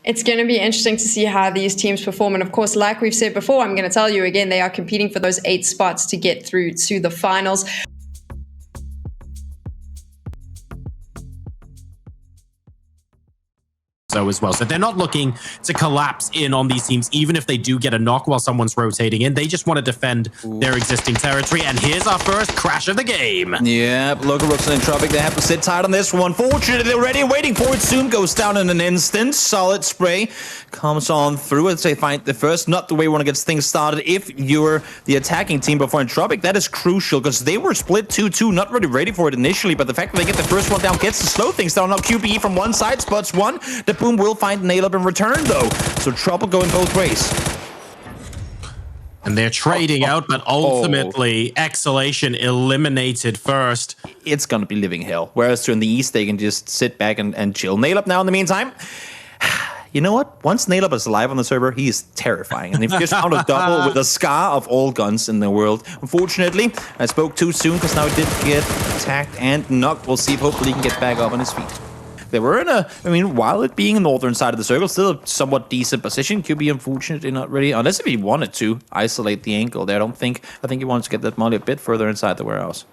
It's going to be interesting to see how these teams perform. And of course, like we've said before, I'm going to tell you again, they are competing for those 8 spots to get through to the finals. As well. So they're not looking to collapse in on these teams, even if they do get a knock while someone's rotating in. They just want to defend their existing territory. And here's our first crash of the game. Yep, Logarooks and Entropiq, they have to sit tight on this one. Fortunately, they're ready, waiting for it. Soon goes down in an instant. Solid spray comes on through as they find the first. Not the way you want to get things started if you're the attacking team before Entropiq. That is crucial because they were split 2-2, not really ready for it initially. But the fact that they get the first one down gets to slow things down. Now QBE from one side spots one. The Boom will find Nail Up in return, though. So trouble going both ways. And they're trading out, but ultimately, Exhalation eliminated first. It's going to be living hell. Whereas during the East, they can just sit back and chill. Nail Up now in the meantime. You know what? Once Nail Up is alive on the server, he is terrifying. And they've just found a double with a Scar of all guns in the world. Unfortunately, I spoke too soon because now he did get attacked and knocked. We'll see if hopefully he can get back up on his feet. They were in a, while it being a northern side of the circle, still a somewhat decent position. QB, unfortunately, not ready, unless if he wanted to isolate the angle there. I think he wanted to get that molly a bit further inside the warehouse.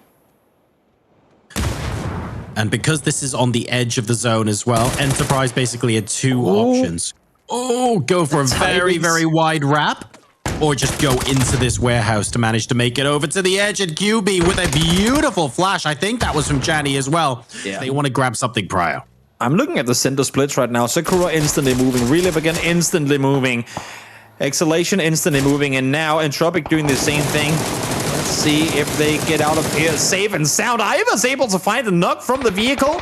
And because this is on the edge of the zone as well, Enterprise basically had 2 options. Go for a very, very wide wrap, or just go into this warehouse to manage to make it over to the edge. And QB with a beautiful flash. I think that was from Jani as well. Yeah. They want to grab something prior. I'm looking at the center splits right now. Sakura instantly moving. Relive again instantly moving. Exhalation instantly moving. And now Entropiq doing the same thing. Let's see if they get out of here safe and sound. Iva's able to find a knock from the vehicle.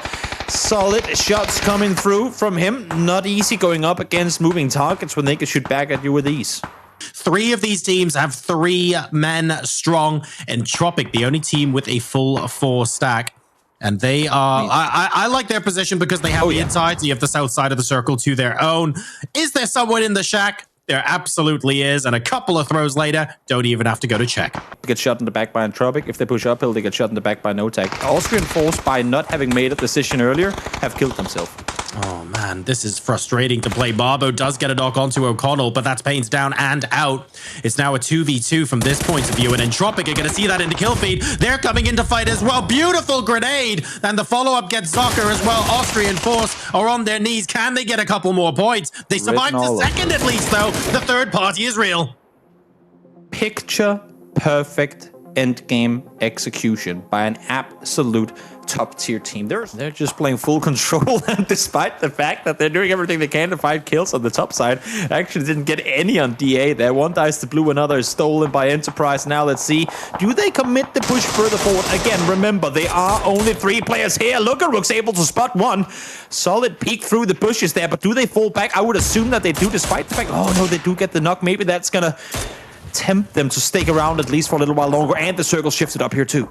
Solid shots coming through from him. Not easy going up against moving targets when they can shoot back at you with ease. 3 of these teams have 3 men strong. Entropiq, the only team with a full 4 stack. And they are, I like their position because they have the entirety of the south side of the circle to their own. Is there someone in the shack? There absolutely is. And a couple of throws later, don't even have to go to check. They get shot in the back by Entropiq. If they push uphill, they get shot in the back by No-Tag. Austrian Force, by not having made a decision earlier, have killed themselves. Oh, man, this is frustrating to play. Barbo does get a knock onto O'Connell, but that's Payne's down and out. It's now a 2v2 from this point of view, and Entropiq are going to see that in the kill feed. They're coming in to fight as well. Beautiful grenade, and the follow-up gets Zocker as well. Austrian Force are on their knees. Can they get a couple more points? They survived the second at least, though. The third party is real. Picture perfect endgame execution by an absolute top-tier team. They're just playing full control, and despite the fact that they're doing everything they can to find kills on the top side, actually didn't get any on DA there. One dies to blue, another is stolen by Enterprise. Now let's see, do they commit the push further forward? Again, remember, they are only 3 players here. Logarooks able to spot one. Solid peek through the bushes there, but do they fall back? I would assume that they do, despite the fact, oh no, they do get the knock. Maybe that's gonna tempt them to stick around at least for a little while longer, and the circle shifted up here too.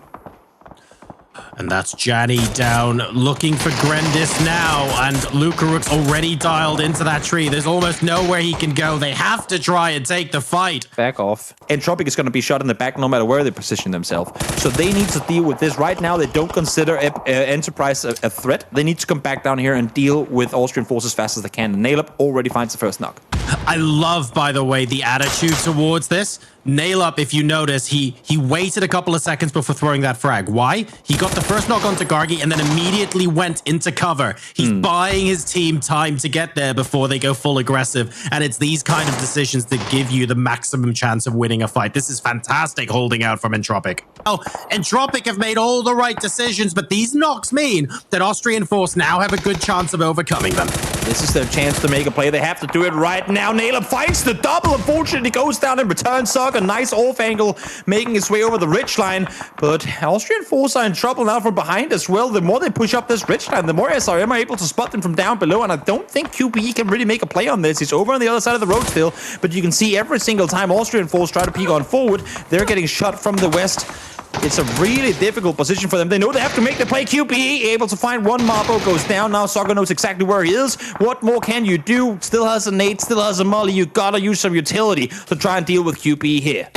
And that's Jani down, looking for Grendis now, and Logarooks already dialed into that tree. There's almost nowhere he can go. They have to try and take the fight. Back off. Entropiq is going to be shot in the back no matter where they position themselves. So they need to deal with this. Right now, they don't consider Enterprise a threat. They need to come back down here and deal with Austrian Force as fast as they can. And Nail Up already finds the first knock. I love, by the way, the attitude towards this. Nail Up, if you notice, he waited a couple of seconds before throwing that frag. Why? He got the first knock onto Gargi and then immediately went into cover. He's buying his team time to get there before they go full aggressive. And it's these kind of decisions that give you the maximum chance of winning a fight. This is fantastic holding out from Entropiq. Oh, Entropiq have made all the right decisions, but these knocks mean that Austrian Force now have a good chance of overcoming them. This is their chance to make a play. They have to do it right now. Nail Up finds the double. Unfortunately, goes down in return. A nice off angle, making his way over the ridgeline. But Austrian Force are in trouble now from behind as well. The more they push up this ridgeline, the more SRM are able to spot them from down below. And I don't think QBE can really make a play on this. He's over on the other side of the road still. But you can see every single time Austrian Force try to peek on forward, they're getting shot from the west. It's a really difficult position for them. They know they have to make the play. QBE able to find one. Marbo goes down. Now Soccer knows exactly where he is. What more can you do? Still has a nade, still has a molly. You gotta use some utility to try and deal with QBE here.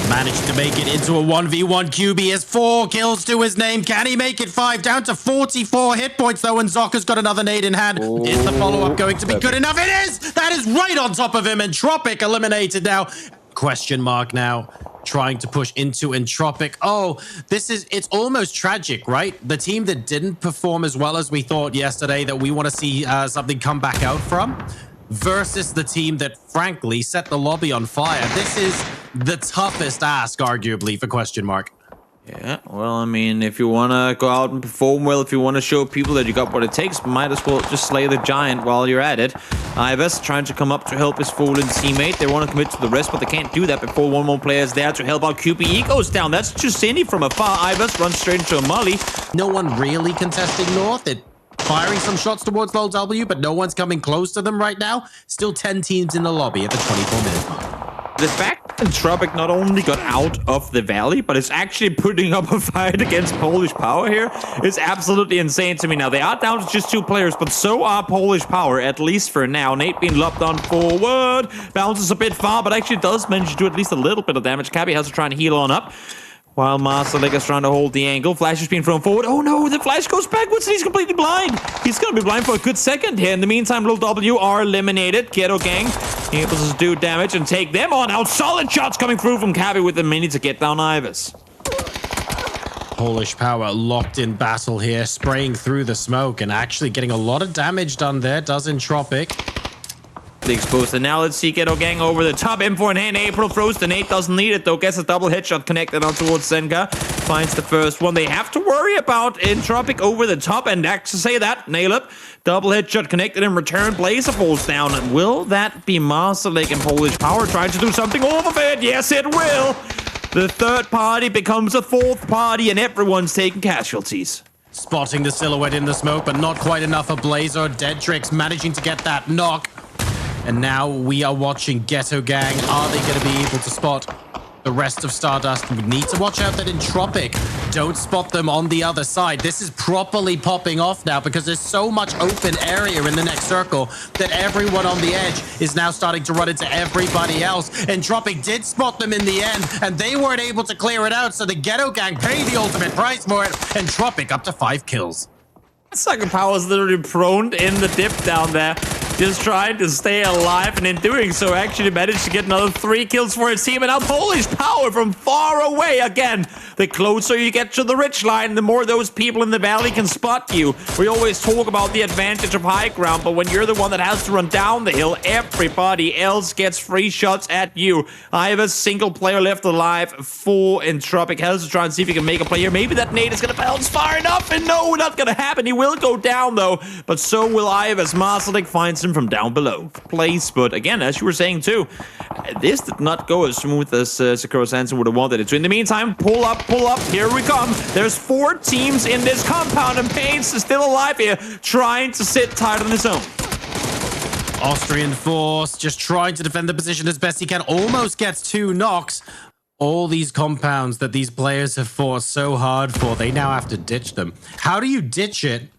Managed to make it into a 1v1. QB has 4 kills to his name. Can he make it 5? Down to 44 hit points, though, and Zocker's got another nade in hand. Is the follow-up going to be good enough? It is! That is right on top of him. Entropiq eliminated now. Question mark now. Trying to push into Entropiq. Oh, it's almost tragic, right? The team that didn't perform as well as we thought yesterday, that we want to see something come back out from, versus the team that, frankly, set the lobby on fire. This is the toughest ask, arguably, for question mark. Yeah, well, I mean, if you want to go out and perform well, if you want to show people that you got what it takes, might as well just slay the giant while you're at it. Ivers trying to come up to help his fallen teammate. They want to commit to the rest, but they can't do that before one more player is there to help out. QPE goes down. That's Jusini from afar. Ivers runs straight into a molly. No one really contesting North. Firing some shots towards Low W, but no one's coming close to them right now. Still 10 teams in the lobby at the 24-minute mark. The fact that Entropiq not only got out of the valley, but is actually putting up a fight against Polish Power here is absolutely insane to me. Now, they are down to just 2 players, but so are Polish Power, at least for now. Nate being lobbed on forward, bounces a bit far, but actually does manage to do at least a little bit of damage. Cabby has to try and heal on up. While Marcelik is trying to hold the angle. Flash is being thrown forward. Oh no, the Flash goes backwards and he's completely blind. He's going to be blind for a good second here. In the meantime, Lil W are eliminated. Ghetto Gang able to do damage and take them on out. Solid shots coming through from Cabby with a mini to get down Ivers. Polish Power locked in battle here, spraying through the smoke and actually getting a lot of damage done there, does Entropiq. Exposed, and now let's see Ghetto Gang over the top. M4 in hand. April throws the nade, doesn't need it though. Gets a double headshot connected on towards Senka. Finds the first one. They have to worry about Entropiq over the top, and to say that, nail it. Double headshot connected in return. Blazer falls down. And will that be Marcelik and Polish Power trying to do something overfed? Yes, it will. The third party becomes a fourth party, and everyone's taking casualties. Spotting the silhouette in the smoke, but not quite enough of Blazer. Deadrix managing to get that knock. And now we are watching Ghetto Gang. Are they going to be able to spot the rest of Stardust? We need to watch out that Entropiq don't spot them on the other side. This is properly popping off now because there's so much open area in the next circle that everyone on the edge is now starting to run into everybody else. Entropiq did spot them in the end, and they weren't able to clear it out, so the Ghetto Gang paid the ultimate price for it. Entropiq up to 5 kills. Sucker Power is literally prone in the dip down there, just trying to stay alive, and in doing so actually managed to get another 3 kills for his team. And now Polish Power from far away again. The closer you get to the ridge line, the more those people in the valley can spot you. We always talk about the advantage of high ground, but when you're the one that has to run down the hill, everybody else gets free shots at you. I have a single player left alive for Entropiq. Has to try and see if he can make a play here. Maybe that nade is going to bounce far enough, and no, not going to happen. He will go down though, but so will Ivers. Marcelik finds him from down below. Place, but again, as you were saying too, this did not go as smooth as Sakura Sanson would have wanted it to. In the meantime, pull up, here we come. There's 4 teams in this compound, and Paints is still alive here, trying to sit tight on his own. Austrian Force just trying to defend the position as best he can. Almost gets 2 knocks. All these compounds that these players have fought so hard for, they now have to ditch them. How do you ditch it?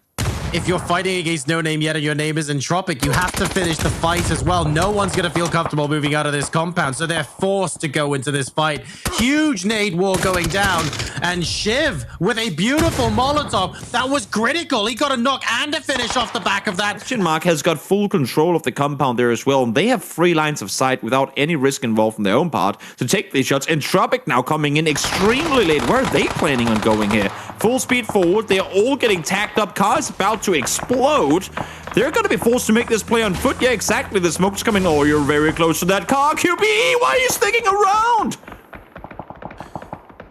If you're fighting against No Name Yet and your name is Entropiq, you have to finish the fight as well. No one's going to feel comfortable moving out of this compound, so they're forced to go into this fight. Huge nade wall going down, and Shiv with a beautiful Molotov. That was critical. He got a knock and a finish off the back of that. Question Mark has got full control of the compound there as well. They have 3 lines of sight without any risk involved from their own part to take these shots. Entropiq now coming in extremely late. Where are they planning on going here? Full speed forward. They are all getting tacked up. Cars about to explode. They're going to be forced to make this play on foot. Yeah, exactly. The smoke's coming. Oh, you're very close to that car. QBE, why are you sticking around?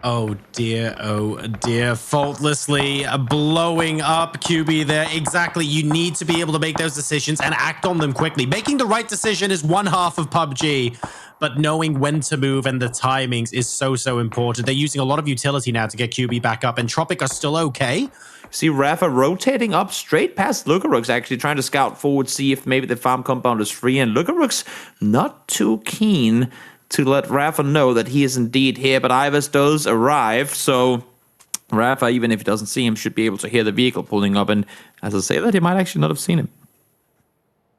Oh dear. Faultlessly blowing up QB there. Exactly. You need to be able to make those decisions and act on them quickly. Making the right decision is one half of PUBG, but knowing when to move and the timings is so important. They're using a lot of utility now to get QB back up. Entropiq are still okay. See Rafa rotating up straight past Lugarux, actually trying to scout forward, see if maybe the farm compound is free. And Lugarux not too keen to let Rafa know that he is indeed here, but Ivers does arrive, so Rafa, even if he doesn't see him, should be able to hear the vehicle pulling up. And as I say that, he might actually not have seen him.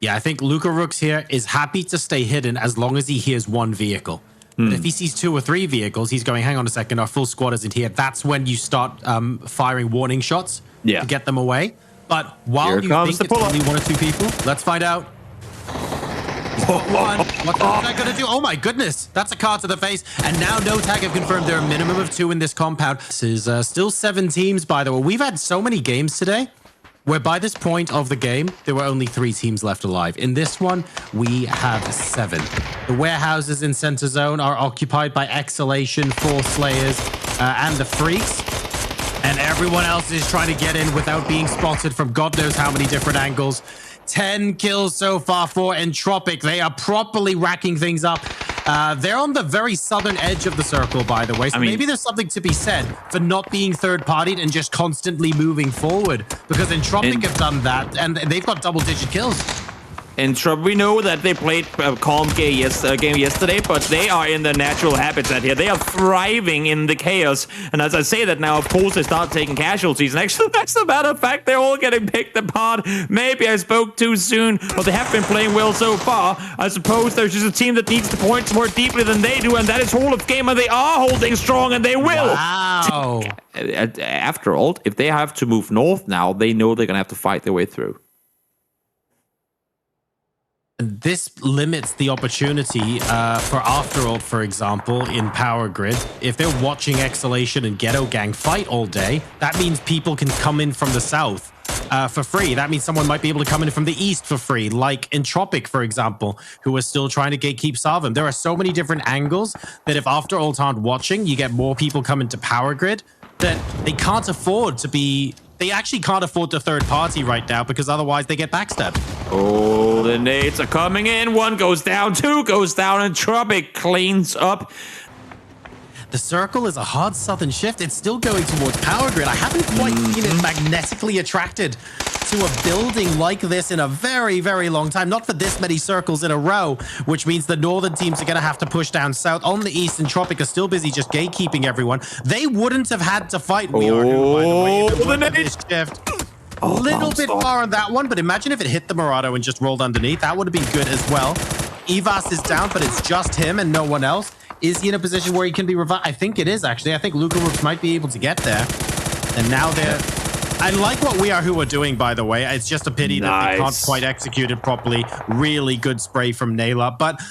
Yeah, I think Lugarux here is happy to stay hidden as long as he hears one vehicle. But if he sees 2 or 3 vehicles, he's going, hang on a second, our full squad isn't here. That's when you start firing warning shots to get them away. But while you think it's only 1 or 2 people, let's find out. He's got one. What's that going to do? Oh my goodness. That's a car to the face. And now No Tag have confirmed there are a minimum of 2 in this compound. This is still 7 teams, by the way. We've had so many games today where by this point of the game, there were only 3 teams left alive. In this one, we have 7. The warehouses in Center Zone are occupied by Exhalation, 4 Slayers, and the Freaks. And everyone else is trying to get in without being spotted from God knows how many different angles. 10 kills so far for Entropiq. They are properly racking things up. They're on the very southern edge of the circle, by the way. So maybe there's something to be said for not being third-partied and just constantly moving forward. Because Entropiq have done that, and they've got double-digit kills. We know that they played a calm game yesterday, but they are in their natural habitat here. They are thriving in the chaos. And as I say that now, of course, they start taking casualties. And actually, as a matter of fact, they're all getting picked apart. Maybe I spoke too soon, but they have been playing well so far. I suppose there's just a team that needs the points more deeply than they do, and that is Hall of Game, and they are holding strong, and they will. Wow. After all, if they have to move north now, they know they're going to have to fight their way through. This limits the opportunity for Afterall, for example, in Power Grid. If they're watching Exhalation and Ghetto Gang fight all day, that means people can come in from the south for free. That means someone might be able to come in from the east for free, like Entropiq, for example, who are still trying to gatekeep Salvum. There are so many different angles that if Afterall aren't watching, you get more people coming to Power Grid that they can't afford to be... They actually can't afford to third party right now because otherwise they get backstabbed. Oh, the nades are coming in. 1 goes down, 2 goes down, and Entropiq cleans up. The circle is a hard southern shift. It's still going towards Power Grid. I haven't quite seen it magnetically attracted to a building like this in a very, very long time. Not for this many circles in a row, which means the northern teams are going to have to push down south. On the east, Entropiq are still busy just gatekeeping everyone. They wouldn't have had to fight We Are New, by the way, if it weren't for this shift. A little bit far on that one, but imagine if it hit the Murado and just rolled underneath. That would have been good as well. Evas is down, but it's just him and no one else. Is he in a position where he can be revived? I think it is, actually. I think Luca Rooks might be able to get there. And now they're... I like what We Are Who are doing, by the way. It's just a pity that they can't quite execute it properly. Really good spray from Naylor, but...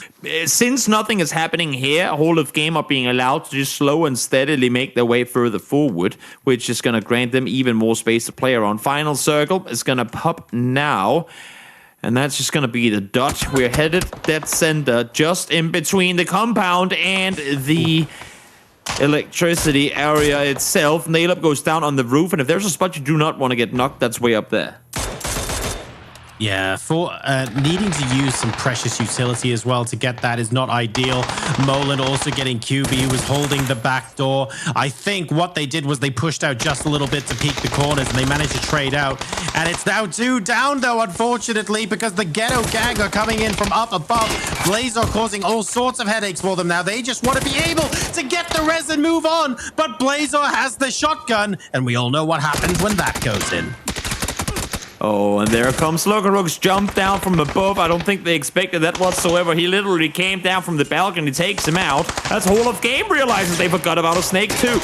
Since nothing is happening here, Hall of Game are being allowed to just slow and steadily make their way further forward, which is going to grant them even more space to play around. Final circle is going to pop now. And that's just going to be the dot. We're headed dead center, just in between the compound and the electricity area itself. Naileup goes down on the roof, and if there's a spot you do not want to get knocked, that's way up there. Yeah, for needing to use some precious utility as well to get that is not ideal. Molan also getting QB, who was holding the back door. I think what they did was they pushed out just a little bit to peek the corners, and they managed to trade out. And it's now 2 down, though, unfortunately, because the Ghetto Gang are coming in from up above. Blazor causing all sorts of headaches for them now. They just want to be able to get the res and move on. But Blazor has the shotgun, and we all know what happens when that goes in. Oh, and there comes Sluggerooks, jump down from above. I don't think they expected that whatsoever. He literally came down from the balcony, takes him out. That's Hall of Game realizes they forgot about a snake too.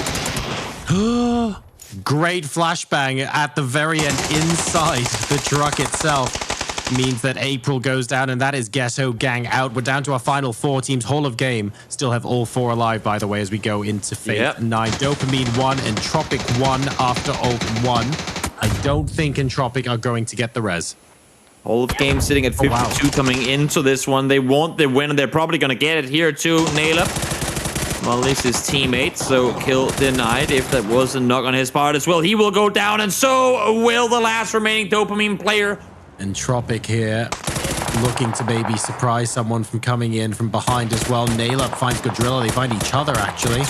Great flashbang at the very end inside the truck itself. Means that April goes down, and that is Ghetto Gang out. We're down to our final 4 teams. Hall of Game still have all 4 alive, by the way, as we go into Fate 9. Dopamine 1 and Entropiq 1 after Ult 1. I don't think Entropiq are going to get the res. Hall of Game sitting at 52 coming into this one. They want the win, and they're probably going to get it here too. Naileup. Well, at least his teammate, so kill denied. If that was a knock on his part as well, he will go down, and so will the last remaining Dopamine player. Entropiq here, looking to maybe surprise someone from coming in from behind as well. Naileup finds Godrilla. They find each other, actually.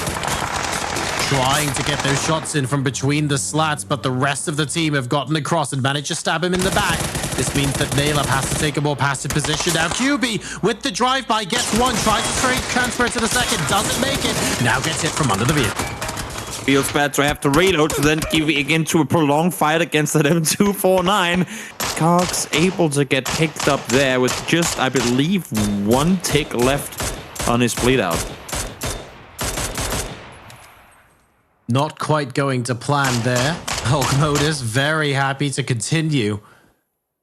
Trying to get those shots in from between the slats, but the rest of the team have gotten across and managed to stab him in the back. This means that Naileup has to take a more passive position now. QB with the drive-by gets one, tries to straight transfer to the second, doesn't make it. Now gets hit from under the vehicle. Feels bad to have to reload to then give into a prolonged fight against that M249. Cox able to get picked up there with just, I believe, 1 tick left on his bleed out. Not quite going to plan there. Hulk Modus very happy to continue.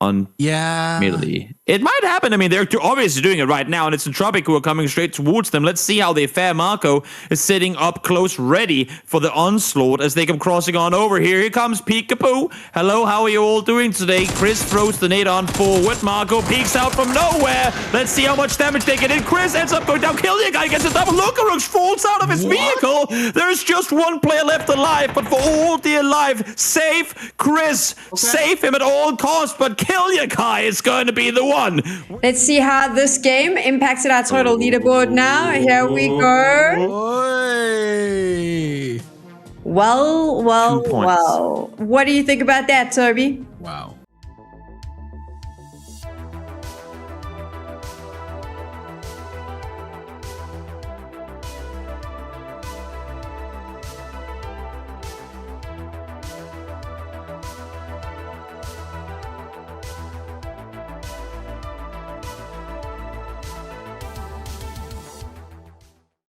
On Melee. It might happen. I mean, they're obviously doing it right now, and it's Entropiq who are coming straight towards them. Let's see how they fare. Marco is sitting up close, ready for the onslaught as they come crossing on over here. Here comes Peekaboo. Hello, how are you all doing today? Chris throws the nade on forward. Marco peeks out from nowhere. Let's see how much damage they get in. Chris ends up going down. Killia gets a double. Lukarux falls out of his vehicle. There's just one player left alive, but for all dear life, save Chris. Okay. Save him at all costs, but Killia is going to be the one. Let's see how this game impacted our total leaderboard now. Here we go. Oy. Well. What do you think about that, Toby? Wow.